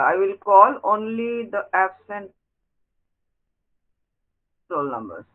I will call only the absent roll numbers.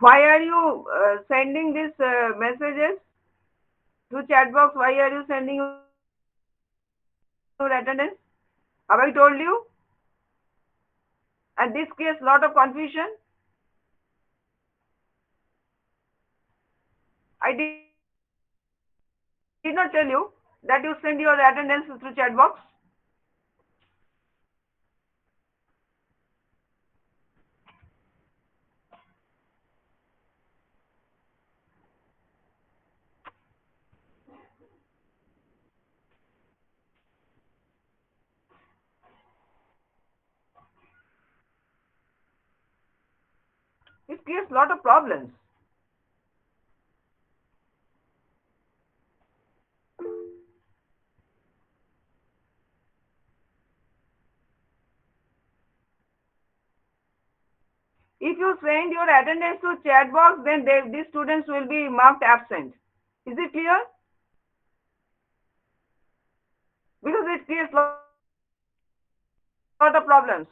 Why are you sending these messages to chat box? Why are you sending your attendance? Have I told you? And this creates lot of confusion. I did not tell you that you send your attendance through chat box. It creates lot of problems. If you send your attendance to chat box, then these students will be marked absent. Is it clear? Because it creates lot of problems.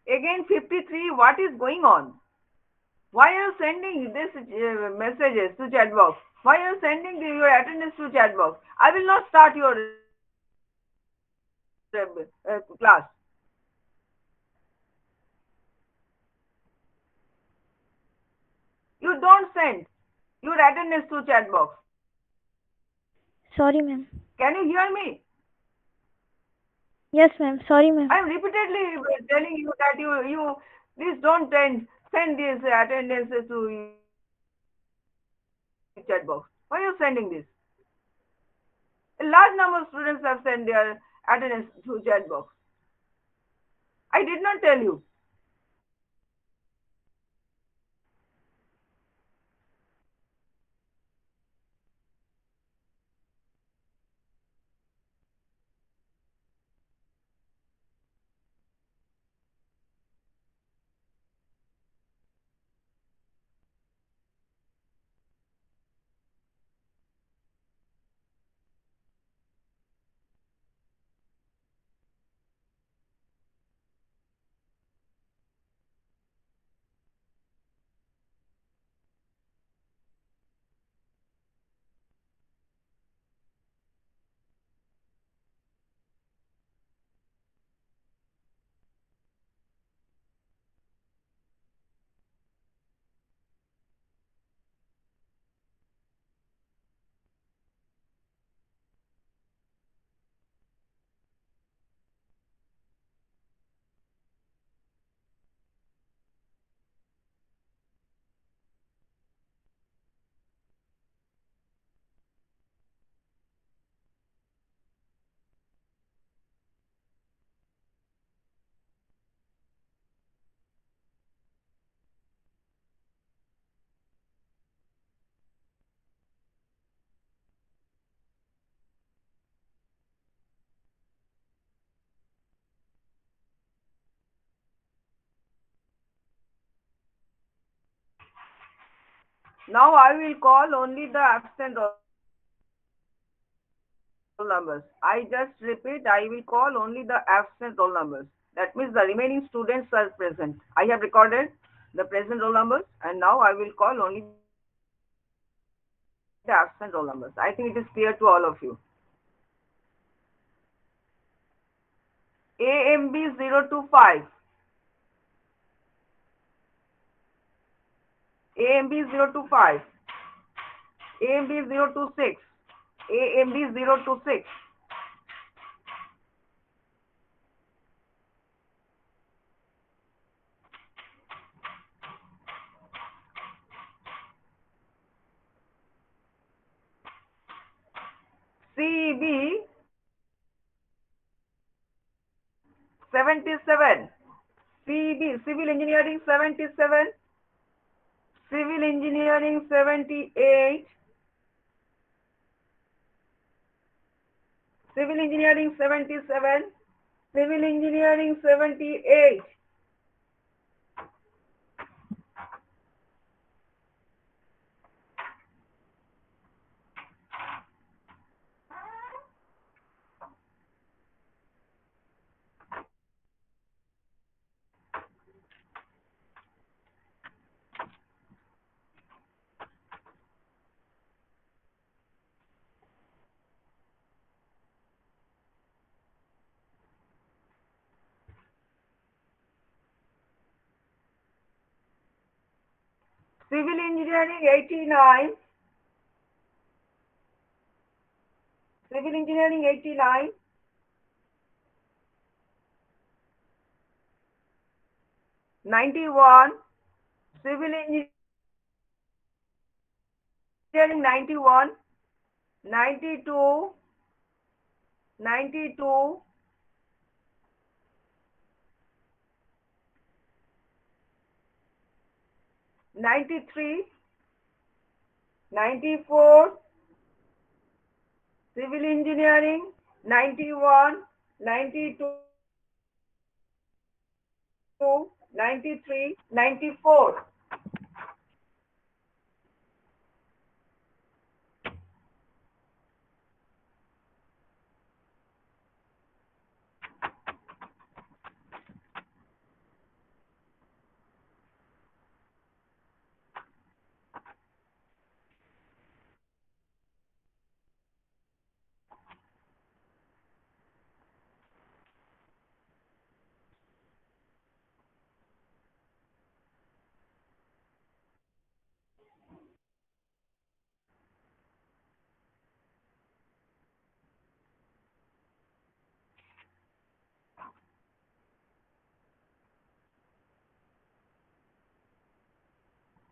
Again 53, what is going on? Why are you sending this messages to chat box? Why are you sending your attendance to chat box? I will not start your class. You don't send your attendance to chat box. Sorry, ma'am. Can you hear me? Yes, ma'am. Sorry, ma'am. I am repeatedly telling you that you please don't send these attendances to chat box. Why are you sending this? A large number of students have sent their attendance to chat box. I did not tell you. Now I will call only the absent roll numbers. I just repeat, I will call only the absent roll numbers. That means the remaining students are present. I have recorded the present roll numbers and now I will call only the absent roll numbers. I think it is clear to all of you. AMB 025, AMB 025, AMB 026, AMB 026, CEB 77. CEB Civil Engineering 77. Civil Engineering 78. Civil Engineering 77. Civil Engineering 78. Civil Engineering 89. Civil Engineering 89. 91. Civil Engineering 91. 92. 92. 93. 94. Civil Engineering 91. 92. 93. 94.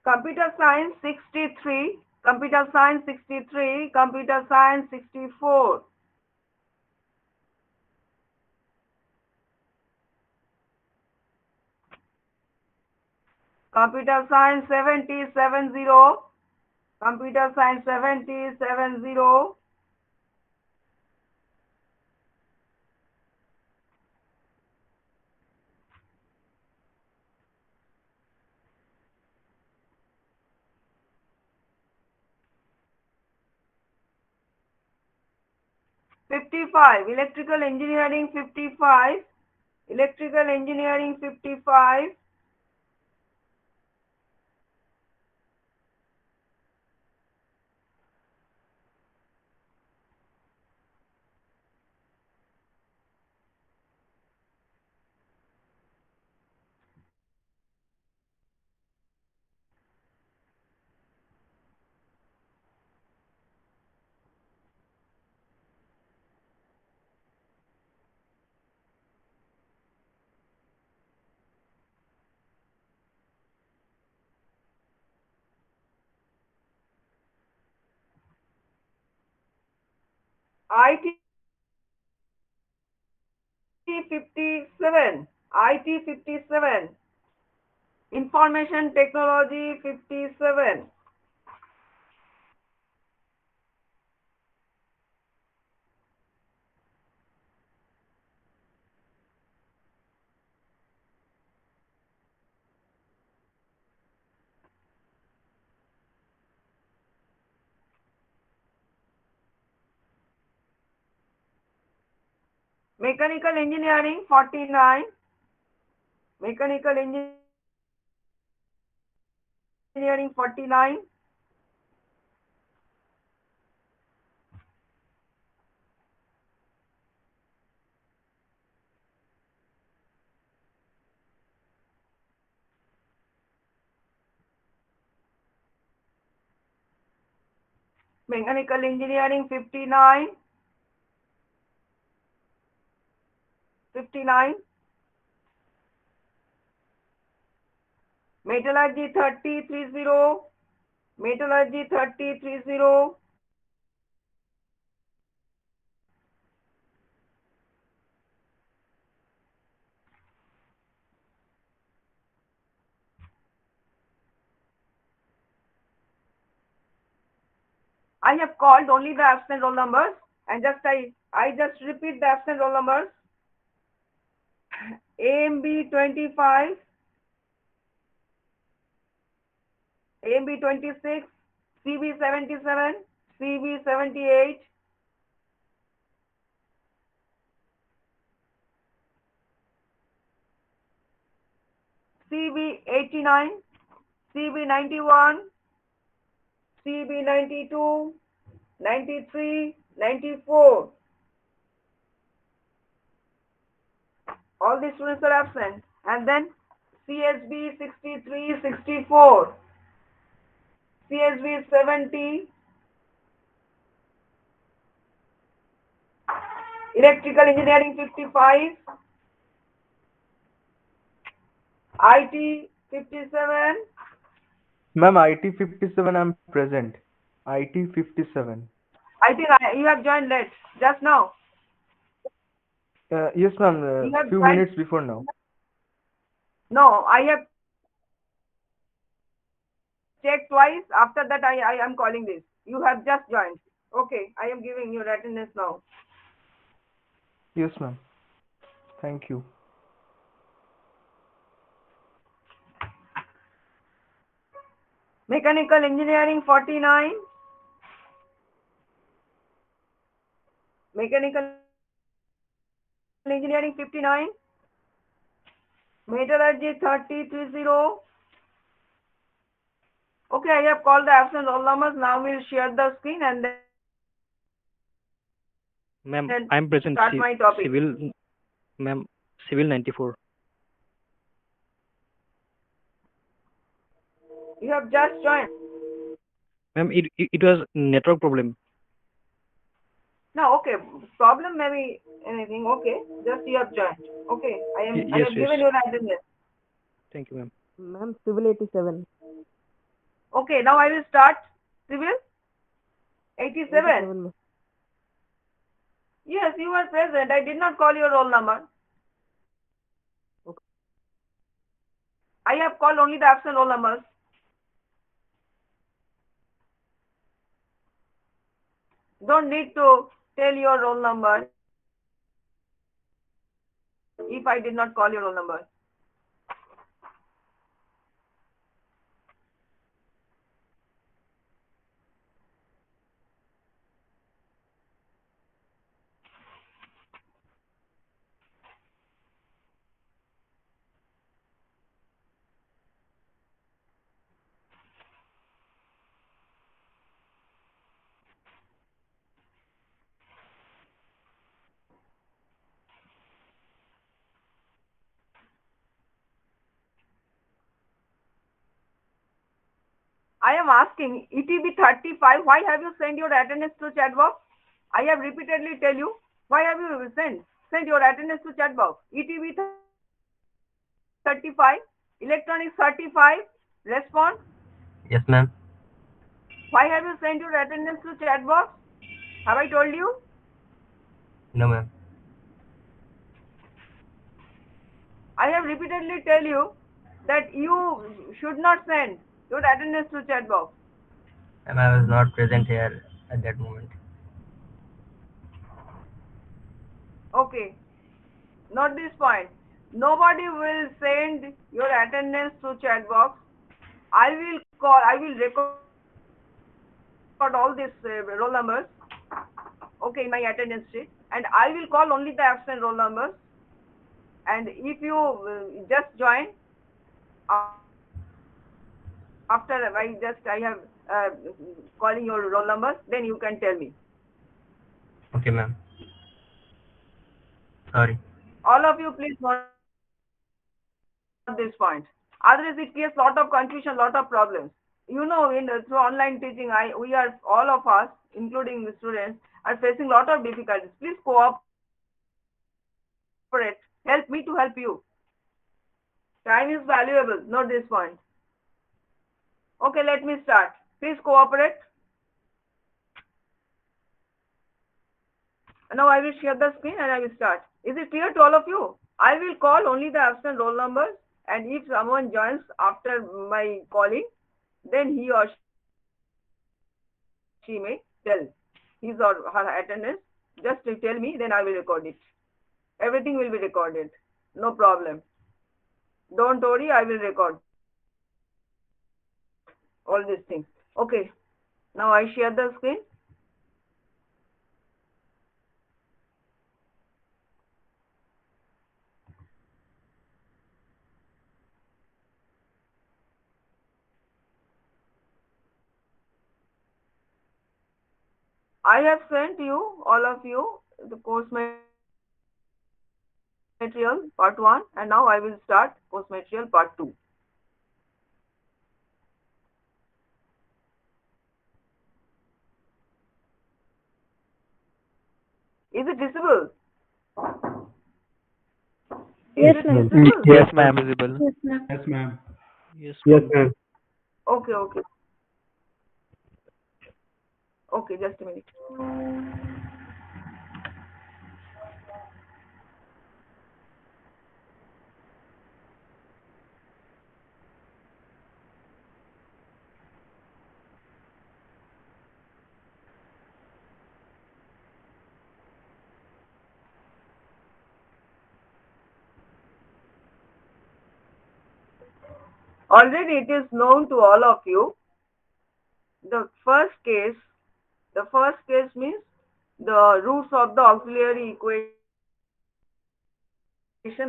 Computer Science 63. Computer Science 63. Computer Science 64. Computer Science 70. Computer Science 70. 55. Electrical Engineering 55. Electrical Engineering 55. IT 57. IT 57. Information Technology 57. Mechanical Engineering 49. Mechanical Engineering 49. Mechanical Engineering 59. 59. Metallurgy 30. 30. Metallurgy 30. 30. I have called only the absent roll numbers, and I just repeat the absent roll numbers. AMB 25, AMB 26, CB 77, CB 78, CB 89, CB 91, CB 92, 93, 94. All the students are absent. And then CSB 63, 64, CSB 70, Electrical Engineering 55, IT 57. Ma'am, IT 57, I'm present. IT 57. I think you have joined late just now. Yes, ma'am, You have few joined. minutes before now. No, I have checked twice. After that, I am calling this. You have just joined. Okay, I am giving you attendance now. Yes, ma'am. Thank you. Mechanical Engineering 49. Mechanical Engineering 59. Metallurgy 3030. Okay, I have called the absent roll numbers. Now we'll share the screen and then Ma'am, start I'm my present. topic. Civil, ma'am, civil 94. You have just joined. Ma'am, it was network problem. No, okay. Problem maybe anything. Okay, just you have joined. Okay, I Yes, have yes. given you the attendance. Thank you, ma'am. Ma'am, civil 87. Okay, now I will start. Civil 87. 87, ma'am. Yes, you are present. I did not call your roll number. Okay. I have called only the absent roll numbers. Don't need to tell your roll number if I did not call your roll number. I am asking ETB 35. Why have you sent your attendance to chat box? I have repeatedly tell you. Why have you sent your attendance to chat box? ETB 35, electronics 35. Response. Yes, ma'am. Why have you sent your attendance to chat box? Have I told you? No, ma'am. I have repeatedly tell you that you should not send your attendance to chat box. Ma'am, I was not present here at that moment. Okay, not this point. Nobody will send your attendance to chat box. I will record all these roll numbers, okay, in my attendance sheet, and I will call only the absent roll numbers. And if you just join after I have calling your roll numbers, then you can tell me. Okay, ma'am. Sorry. All of you, please note this point. Otherwise, it creates lot of confusion, lot of problems. You know, through online teaching, we are all of us, including the students, are facing lot of difficulties. Please cooperate. Help me to help you. Time is valuable. Note this point. Okay, let me start. Please cooperate. Now I will share the screen and I will start. Is it clear to all of you? I will call only the absent roll numbers, and if someone joins after my calling, then he or she may join. Okay, let me start. tell his or her attendance. Just to tell me, then I will record it. Everything will be recorded. No problem. Don't worry, I will record all these things. Okay. Now I share the screen. I have sent you, all of you, the course material part 1, and now I will start course material part 2. Is it visible? Is Yes, it ma'am. visible? Yes, Yes, ma'am. ma'am. Visible. Yes, ma'am. Yes, ma'am. Yes, Yes, ma'am. ma'am. Okay, okay. Okay, just a minute. Already it is known to all of you. The first case, the first case means the roots of the auxiliary equation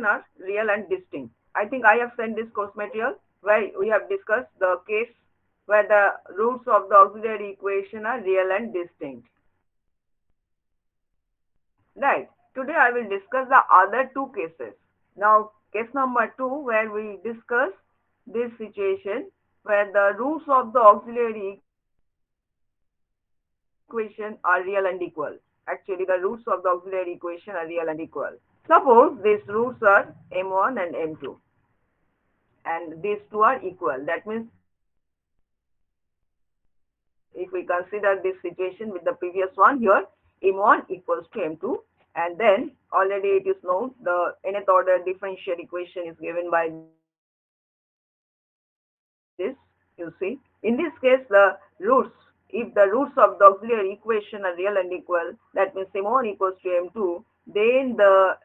are real and distinct. I think I have sent this course material where we have discussed the case where the roots of the auxiliary equation are real and distinct. Right. Today I will discuss the other two cases. Now, case number 2, where we discuss this situation where the roots of the auxiliary equation are real and equal. Actually, the roots of the auxiliary equation are real and equal. Suppose these roots are M1 and M2, and these two are equal. That means if we consider this situation with the previous one here, M1 equals to M2, and then already it is known the nth order differential equation is given by this. You see, in this case, the roots, if the roots of the auxiliary equation are real and equal, that means M1 equals to M2, then the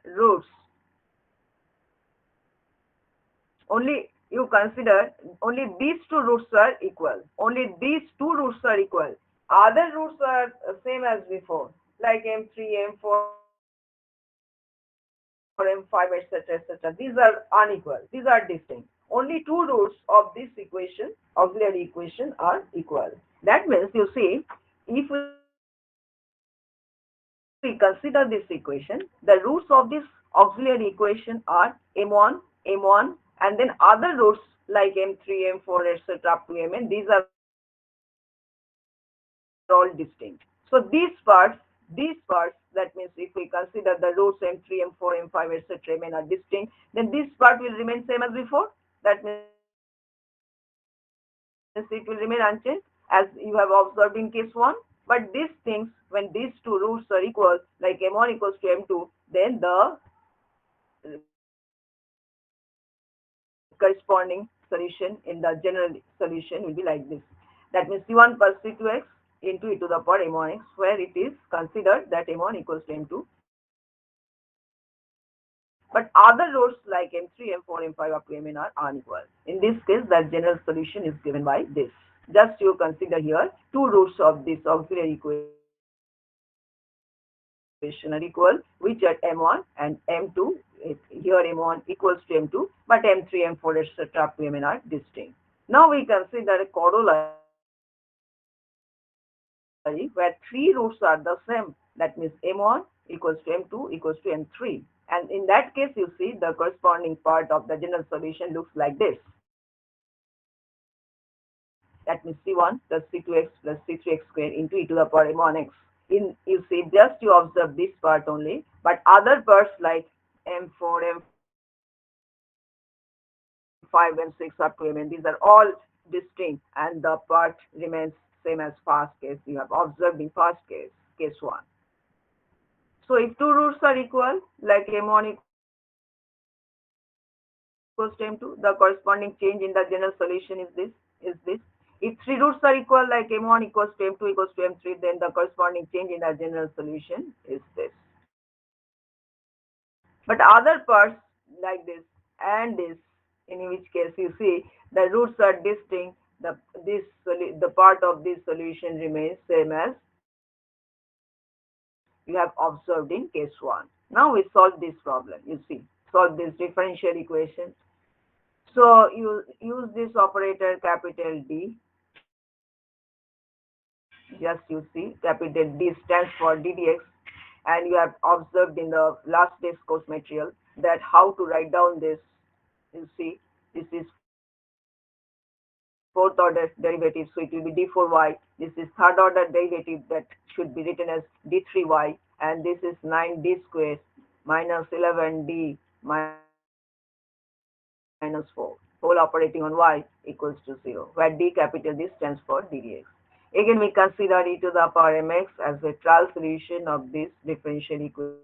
only you consider only these two roots are equal. Only these two roots are equal. Other roots are same as before, like M3, M4, M5, etc., etc. These are unequal. These are distinct. Only two roots of this equation, auxiliary equation, are equal. That means you see, if we consider this equation, the roots of this auxiliary equation are M1, M1, and then other roots like M3, M4, etc. up to Mn. These are all distinct. Only two roots of this auxiliary equation are equal. So these parts, that means if we consider the roots M3, M4, M5, etc. remain are distinct, then this part will remain same as before. That means it will remain unchanged as you have observed in case 1. But these things, when these two roots are equal, like M1 equals to M2, then the corresponding solution in the general solution will be like this. That means C1 plus C2x into e to the power M1x, where it is considered that M1 equals to M2. But other rows like M3, M4, M5 up to Mn are unequal. In this case, that general solution is given by this. Just you consider here two roots of this auxiliary equation are equal, which at M1 and M2, here M1 equals to M2, but M3, M4, etc. up to Mn are distinct. Now we consider a corollary where 3 roots are the same. That means M1 equals to M2, equals to M3, and in that case you see the corresponding part of the general solution is given by this. That means C1 plus C2x looks like this. That means C1 plus C3x square into e to the power M1x. In you see just you observe this part only, but other parts like M4, M5, M6 up to Mn, these are all distinct, and the part remains same as fast case K1. So if two roots are equal, like M1 equals to M2, then the corresponding change in the general solution is this, is this. So if two roots are equal, like M1 equals to M2, the corresponding change in the general solution is this, is this. If two roots are equal, like M3, M4, M5, etc., If three roots are equal, like m1 equals to m2 equals to m3, then the corresponding change in the general solution is this. But other parts like this and this, in which case you see the roots are distinct, the part of this solution remains same as you have observed in case 1. Now we solve this problem. You see, solve this differential equation. So you use this operator capital D. Just you see, capital D stands for ddx, and you have observed in the last day's course material that how to write down this. You see, this is fourth order derivative, so it will be d4y. This is third order derivative that should be written as d3y, and this is 9d squared minus 11d minus 4, whole operating on y equals to 0, where d capital D stands for ddx. Again, we consider e to the power mx as the trial solution of this differential equation.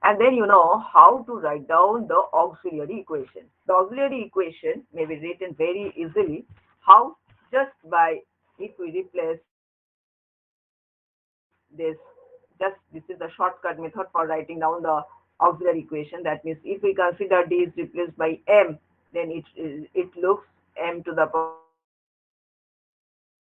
And then you know how to write down the auxiliary equation. The auxiliary equation may be written very easily. How? Just by, if we replace this, just this is the shortcut method for writing down the auxiliary equation. That means if we consider d is replaced by m, then it looks m to the power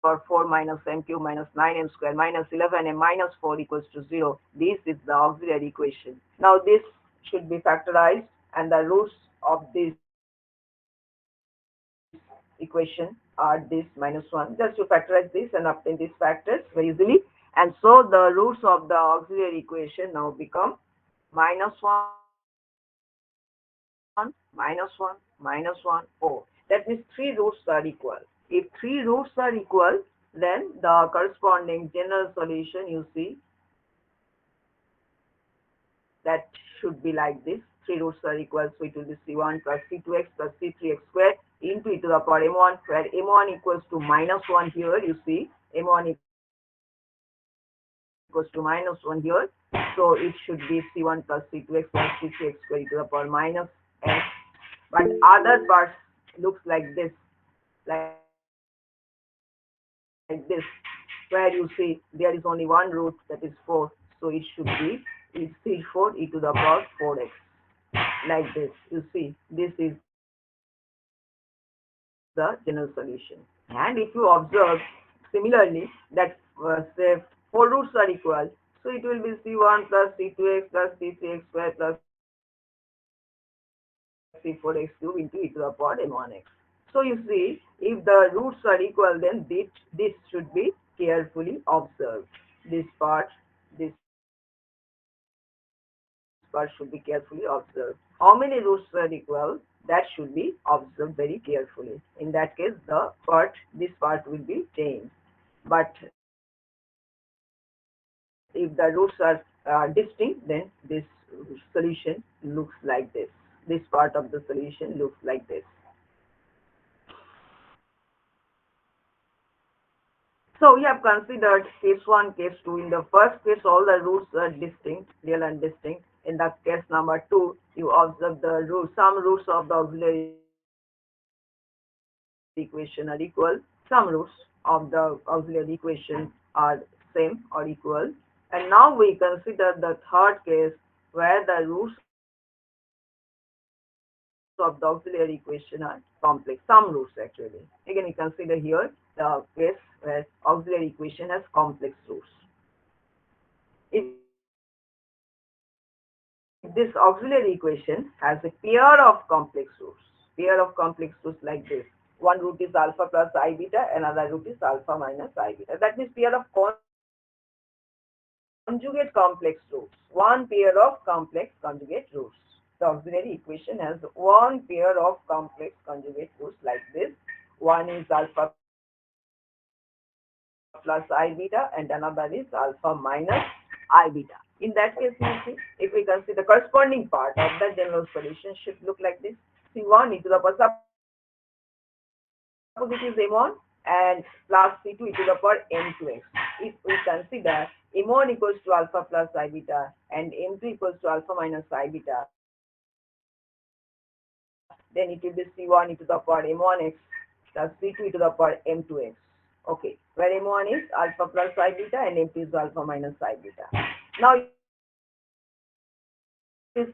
4 minus m cube minus 9m square minus 11m minus 4 equals to 0. This is the auxiliary equation. Now this should be factorized, and the roots of this equation are this minus 1. Just to factorize this and obtain these factors very easily. And so the roots of the auxiliary equation now become minus 1, minus 1, minus 1, 4. That means three roots are equal. If three roots are equal, then the corresponding general solution, you see, that should be like this. Three roots are equal, so it will be c1 plus c2x plus c3x squared into e to the power m1, where m1 equals to minus 1 here, you see, m1 equals to minus 1 here. So it should be c1 plus c2x plus c3x squared e to the power minus x. But other parts looks like this, this, where you see there is only one root, that is 4. So it should be c4 e to the power 4x, like this. You see, this is the general solution. And if you observe similarly that say 4 roots are equal, so it will be c1 plus c2x plus c3x squared plus c4x cube into e to the power m1x. So you see, if the roots are equal, then this should be carefully observed. This part should be carefully observed. How many roots are equal? That should be observed very carefully. In that case, this part will be changed. But if the roots are distinct, then this solution looks like this. This part of the solution looks like this. So we have considered case 1, case 2. In the first case, all the roots are distinct, real and distinct. In the case number 2, you observe the roots. Some roots of the auxiliary equation are equal. Some roots of the auxiliary equation are same or equal. And now we consider the third case, where the roots of the auxiliary equation are complex. Some roots actually. Again, we consider here the case where auxiliary equation has complex roots. If this auxiliary equation has a pair of complex roots like this. One root is alpha plus I beta, another root is alpha minus I beta. That means pair of conjugate complex roots. One pair of complex conjugate roots. The auxiliary equation has one pair of complex conjugate roots like this. One is alpha plus I beta and another is alpha minus I beta. In that case, you see, if we consider the corresponding part of the general solution should look like this. C1 e to the power, suppose it is m1 and plus c2 e to the power m2x. If we consider m1 equals to alpha plus I beta and m2 equals to alpha minus I beta, then it will be c1 e to the power m1x plus C2 e to the power m2x. Okay, where m1 is alpha plus I beta and m2 is alpha minus I beta. Now you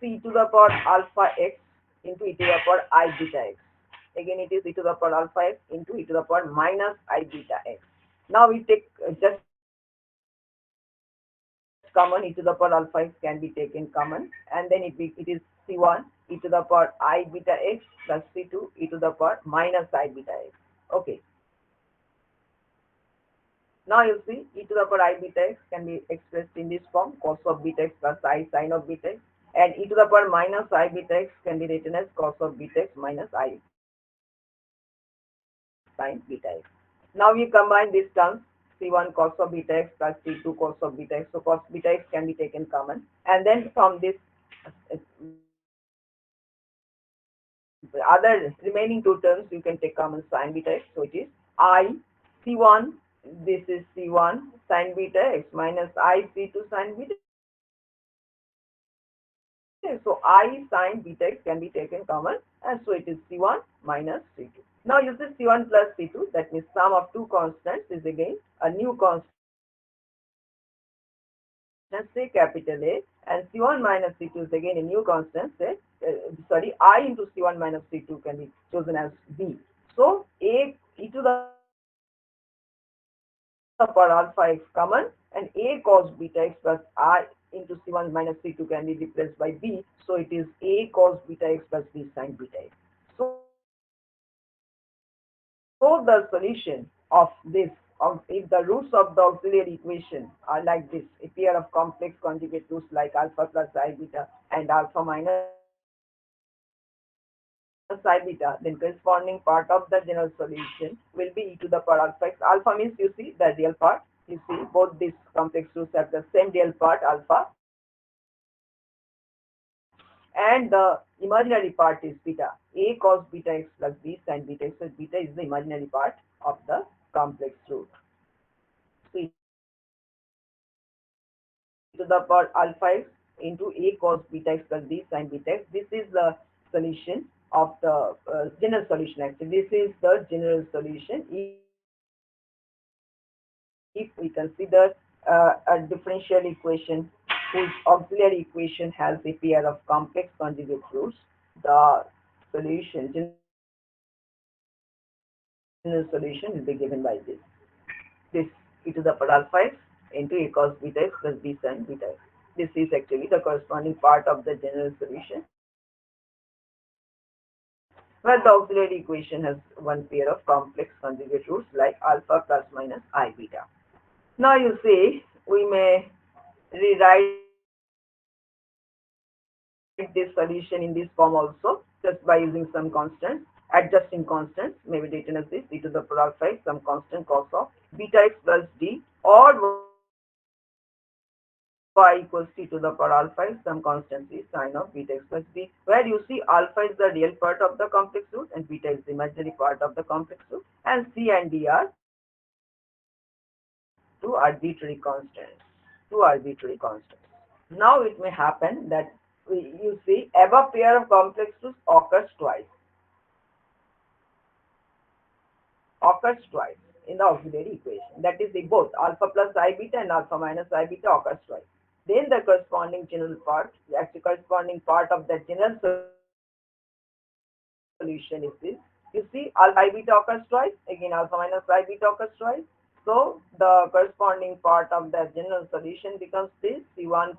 see e to the power alpha x into e to the power I beta x. Again it is e to the power alpha x into e to the power minus I beta x. Now we take just common, e to the power alpha x can be taken common, and then it is C1 e to the power I beta x plus C2 e to the power minus I beta x. Okay. Now you see e to the power I beta x can be expressed in this form, cos of beta x plus I sin of beta x, and e to the power minus I beta x can be written as cos of beta x minus I sin beta x. Now we combine these terms, C1 cos of beta x plus C2 cos of beta x. So cos beta x can be taken common, and then from this other remaining two terms you can take common sin beta x. So it is I C1, this is C1 sin beta x minus I C2 sin beta x. So I sin beta x can be taken common, and so it is C1 minus C2. Now use this C1 plus C2, that means sum of two constants is again a new constant, say capital A, and C1 minus C2 is again a new constant, say I into C1 minus C2 can be chosen as B. So A e to the power alpha x common, and A cos beta x plus I into C1 minus C2 can be replaced by B. So it is A cos beta x plus B sin beta x. So the solution of this, if the roots of the auxiliary equation are like this, a pair of complex conjugate roots like alpha plus I beta and alpha minus I beta, then corresponding part of the general solution will be e to the power alpha x. Alpha means you see the real part. You see both these complex roots have the same real part alpha, and the imaginary part is beta. A cos beta x plus B sin beta x. So beta is the imaginary part of the complex root. So e to the power alpha x into A cos beta x plus B sin beta x. This is the solution of the general solution actually. This is the general solution. If we consider a differential equation whose auxiliary equation has a pair of complex conjugate roots, the solution, general solution will be given by this. This e to the power alpha x into A cos beta x plus B sin beta x. This is actually the corresponding part of the general solution, where the auxiliary equation has one pair of complex conjugate roots like alpha plus minus I beta. Now you see, we may rewrite this solution in this form also, just by using some constants, adjusting constants, maybe written as this e to the power alpha x, some constant cos of beta x plus d, or y equals t to the power alpha x, some constant c sin of beta x plus b, where you see alpha is the real part of the complex root and beta is the imaginary part of the complex root, and c and d are two arbitrary constants. Two arbitrary constants. Now it may happen that you see above pair of complex roots occurs twice. In the auxiliary equation. That is, the both alpha plus I beta and alpha minus I beta occurs twice. Then the corresponding general part, the actual corresponding part of the general solution is this. You see alpha I beta occurs twice, again alpha minus I beta occurs twice. So the corresponding part of the general solution becomes this C1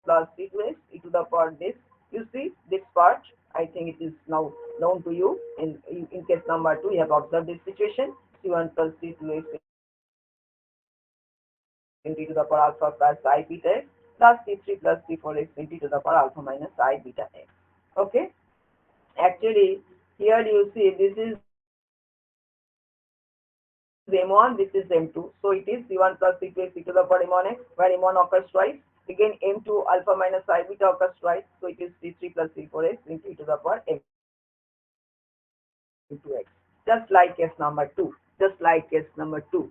plus C2x e to the power this. You see this part, I think it is now known to you. In case number 2, you have observed this situation. C1 plus C2x into e to the power alpha plus I beta x plus C3 plus C4x into e to the power alpha minus I beta x. Okay. Actually, here you see this is M1, this is M2. So it is C1 plus C2x e to the power M1 x, where M1 occurs twice. Again, M2 alpha minus I beta occurs twice. So it is C3 plus C4x into e to the power M2x. Just like case number 2.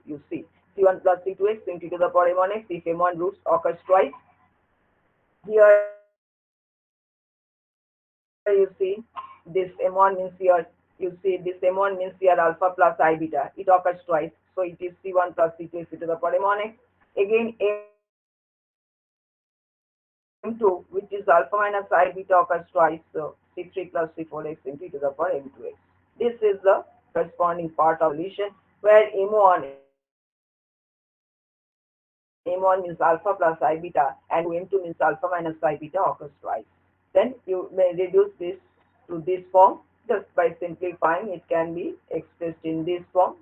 You see C1 plus C2x into e to the power M1x. If M1 roots occurs twice, here you see this M1 means here You see this M1 means here alpha plus I beta. It occurs twice. So it is C1 plus C2 C to the power M1x. Again M2, which is alpha minus I beta occurs twice. So C3 plus C4x into e to the power M2x. This is the corresponding part of solution where M1 means alpha plus I beta and M2 means alpha minus I beta occurs twice. Then you may reduce this to this form just by simplifying. It can be expressed in this form: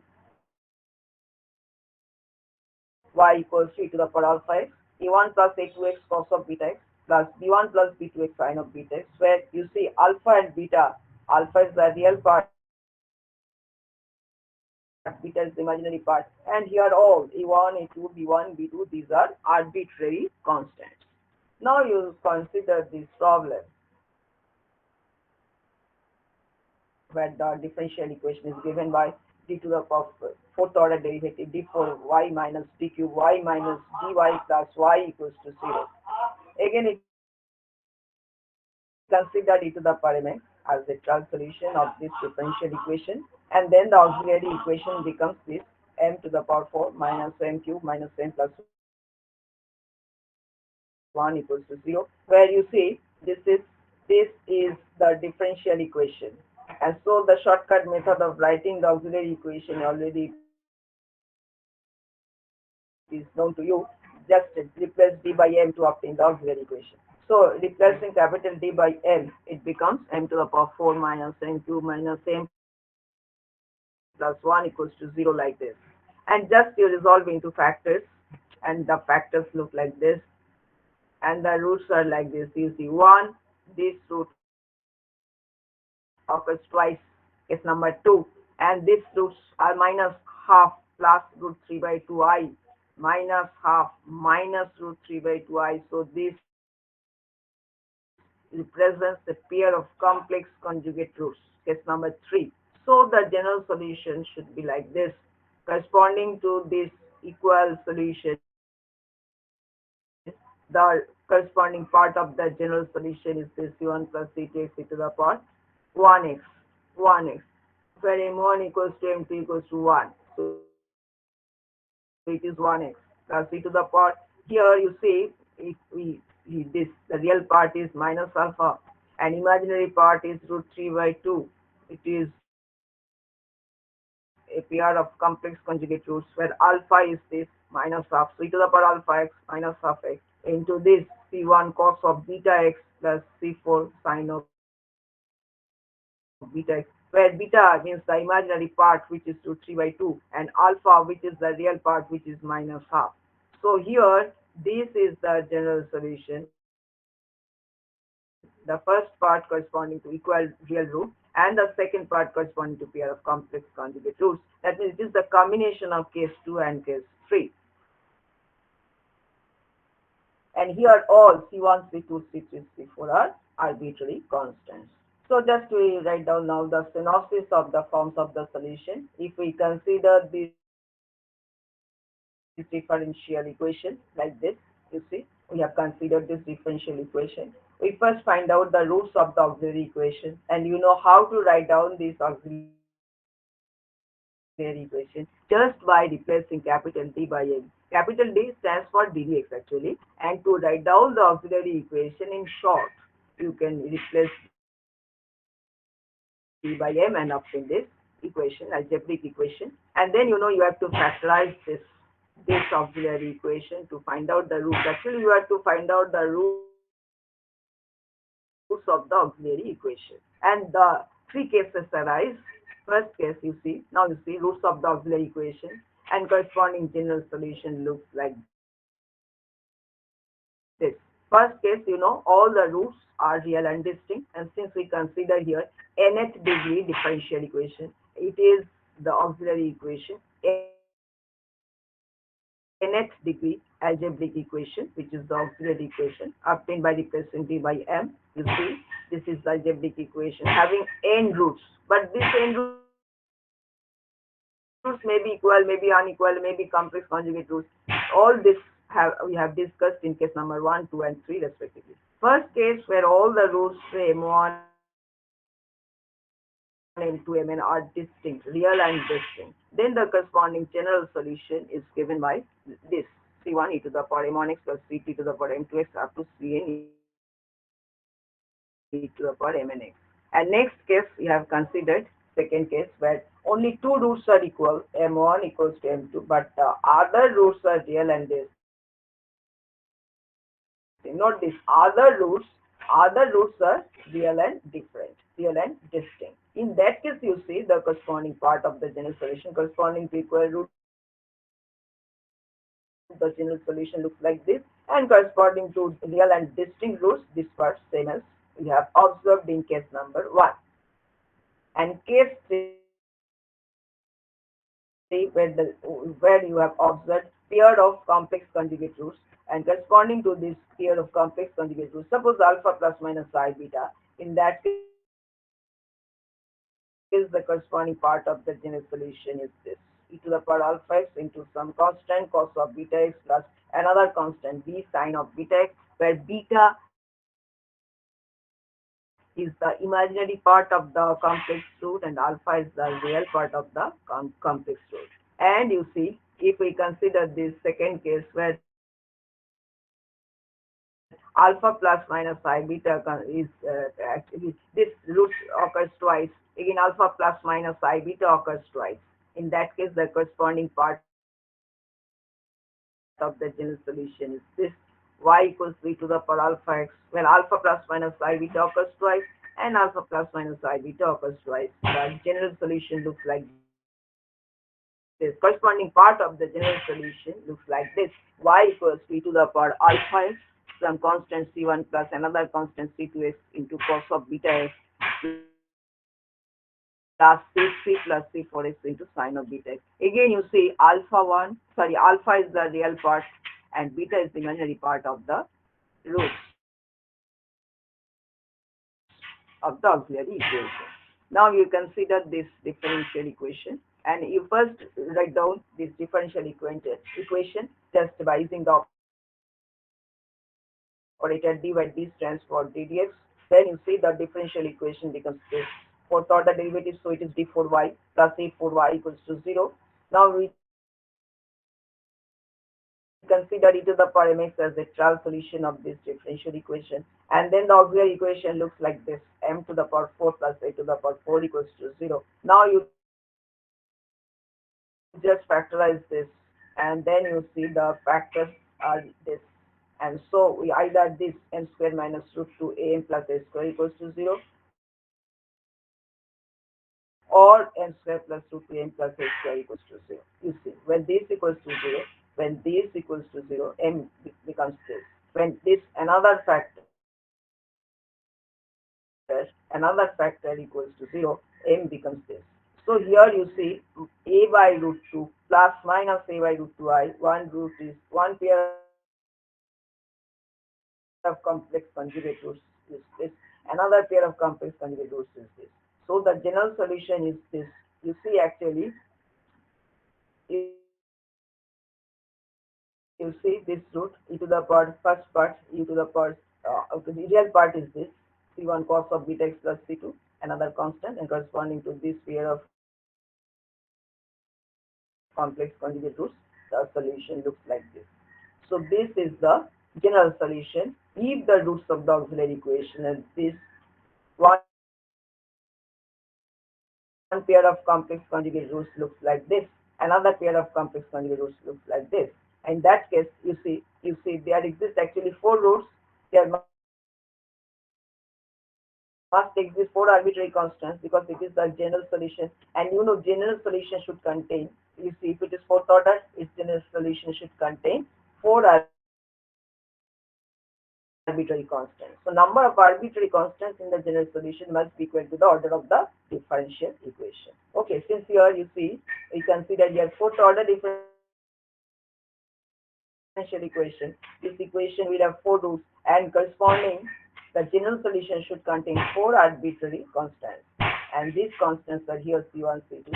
y equals to e to the power alpha x, e1 plus a2x cos of beta x plus b1 plus b2x sin of beta x, where you see alpha and beta. Alpha is the real part, beta is the imaginary part, and here all a1, a2, b1, b2, these are arbitrary constants. Now you consider this problem where the differential equation is given by d to the power fourth order derivative d for y minus d cube y minus dy plus y equals to 0. Again, it consider e to the power mx as a trial solution of this differential equation, and then the auxiliary equation becomes this m to the power 4 minus m cube minus m plus 1 equals to 0, where you see this is the differential equation. And so the shortcut method of writing the auxiliary equation already is known to you. Just replace d by m to obtain the auxiliary equation. So replacing capital D by m, it becomes m to the power 4 minus m cube minus m plus 1 equals to 0, like this. And just you resolve into factors, and the factors look like this, and the roots are like this. You see 1, this root occurs twice, case number 2, and these roots are minus half plus root 3 by 2i minus half minus root 3 by 2i. So this represents a pair of complex conjugate roots, case number 3. So the general solution should be like this. Corresponding to this equal solution, the corresponding part of the general solution is this c1 plus c2 x e to the power 1x, where m1 equals to m2 equals to 1. So it is 1x plus e to the power. Here you see, if we this the real part is minus alpha and imaginary part is root 3 by 2. It is a pair of complex conjugate roots where alpha is this minus half. So e to the power alpha x minus half x into this c1 cos of beta x plus c4 sin of beta x, where beta means the imaginary part, which is root 3 by 2, and alpha, which is the real part, which is minus half. So here this is the general solution. The first part corresponding to equal real root and the second part corresponding to pair of complex conjugate roots. That means it is the combination of case 2 and case 3. And here all C1, C2, C3, C4 are arbitrary constants. So just we write down now the synopsis of the forms of the solution. If we consider this differential equation like this, you see, we have considered this differential equation. We first find out the roots of the auxiliary equation, and you know how to write down this auxiliary equation just by replacing capital D by M. Capital D stands for ddx actually, and to write down the auxiliary equation in short, you can replace D by M and obtain this equation, algebraic equation, and then you know you have to factorize this auxiliary equation to find out the roots. Actually, you have to find out the roots of the auxiliary equation, and the three cases arise. First case, you see, now you see roots of the auxiliary equation, and corresponding general solution looks like this. First case, you know, all the roots are real and distinct, and since we consider here nth degree differential equation, it is the auxiliary equation nth degree algebraic equation, which is the auxiliary equation obtained by replacing d by m. You see, this is the algebraic equation having n roots, but this n roots may be equal, may be unequal, may be complex conjugate roots. All this we have discussed in case number 1, 2, and 3 respectively. First case where all the roots say m1, M1, M2, Mn are distinct, real and distinct. Then the corresponding general solution is given by this C1 e to the power M1x plus Ct to the power M2x up to Cn e to the power Mnx. And next case we have considered, second case, where only two roots are equal, M1 equals to M2, but the other roots are real and distinct. Note this, other roots are real and different, real and distinct. In that case, you see the corresponding part of the general solution corresponding to equal root, the general solution looks like this, and corresponding to real and distinct roots, this part same as we have observed in case number 1. And case 3, where you have observed pair of complex conjugate roots, and corresponding to this pair of complex conjugate roots, suppose alpha plus minus I beta. In that case, the corresponding part of the general solution is this: e to the power alpha x into some constant cos of beta x plus another constant b sine of beta x, where beta is the imaginary part of the complex root and alpha is the real part of the complex root. And you see, if we consider this second case where alpha plus minus I beta is actually this root occurs twice. Again, alpha plus minus I beta occurs twice. In that case, the corresponding part of the general solution is this: y equals b to the power alpha x, when alpha plus minus I beta occurs twice and alpha plus minus I beta occurs twice. The general solution looks like this. Corresponding part of the general solution looks like this: y equals b to the power alpha x, some constant c1 plus another constant c2x into cos of beta x plus c3 plus c4x into sine of beta x. Again, you see alpha is the real part and beta is the imaginary part of the roots of the auxiliary equation. Now you consider this differential equation, and you first write down this differential equation just by using the operator d by d stands for ddx. Then you see the differential equation becomes this: fourth order derivative, so it is d4y plus a4y equals to 0. Now we consider e to the power mx as the trial solution of this differential equation, and then the auxiliary equation looks like this: m to the power 4 plus a to the power 4 equals to 0. Now you just factorize this, and then you see the factors are this, and so we either this m square minus root 2 am plus a square equals to 0, or m square plus root 2 am plus a square equals to 0. You see, when this equals to 0, when this equals to 0, m becomes this. When this another factor equals to 0, m becomes this. So here you see a by root 2 plus minus a by root 2i, one root is one pair of complex conjugate roots is this, another pair of complex conjugate roots is this. So the general solution is this. You see, actually, you see this root e to the power first part e to the power the real part is this c1 cos of beta x plus c2, another constant, and corresponding to this pair of complex conjugate roots, the solution looks like this. So this is the general solution if the roots of the auxiliary equation and this one pair of complex conjugate roots looks like this, another pair of complex conjugate roots looks like this. In that case, you see there exist actually four roots. There must exist four arbitrary constants because it is the general solution, and you know general solution should contain, you see, if it is fourth order, its general solution should contain four arbitrary constants. So number of arbitrary constants in the general solution must be equal to the order of the differential equation. Okay, since here you see, we consider here fourth order differential equation. This equation will have four roots, and corresponding the general solution should contain four arbitrary constants, and these constants are here C1, C2,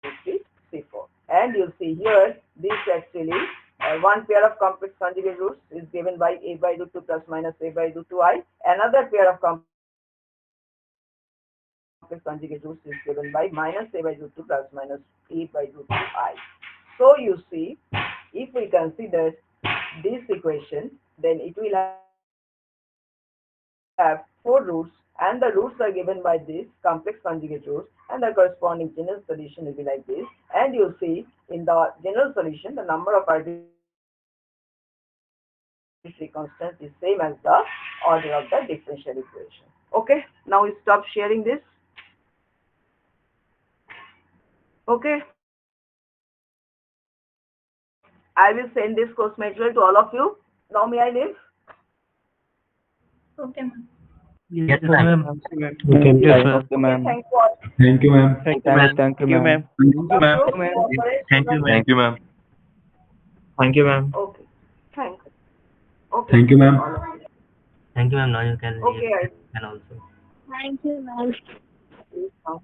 C3, C4. And you see here this actually one pair of complex conjugate roots is given by a by root 2 plus minus a by root 2i, another pair of complex complex conjugate roots is given by minus a by root 2 plus minus a by root 2I. So you see, if we consider this equation, then it will have 4 roots, and the roots are given by this complex conjugate roots, and the corresponding general solution will be like this. And you see, in the general solution, the number of arbitrary constants is same as the order of the differential equation. Okay, now we stop sharing this. Okay, I will send this course material to all of you. Now may I leave? Okay, ma'am. Yes, Okay, ma'am. ma'am. Okay, yes, ma'am. Okay, ma'am. Thank you all. Thank you, ma'am. Thank you, ma'am. Thank you, Thank you, ma'am. ma'am. Thank you, ma'am. Cooperate, Thank you, students. Thank you, ma'am. Thank you, ma'am. Okay, thanks. Okay, Thank you, ma'am. all of you. Thank you, ma'am. Now you can leave. Okay, I And also. Thank you, ma'am. will now.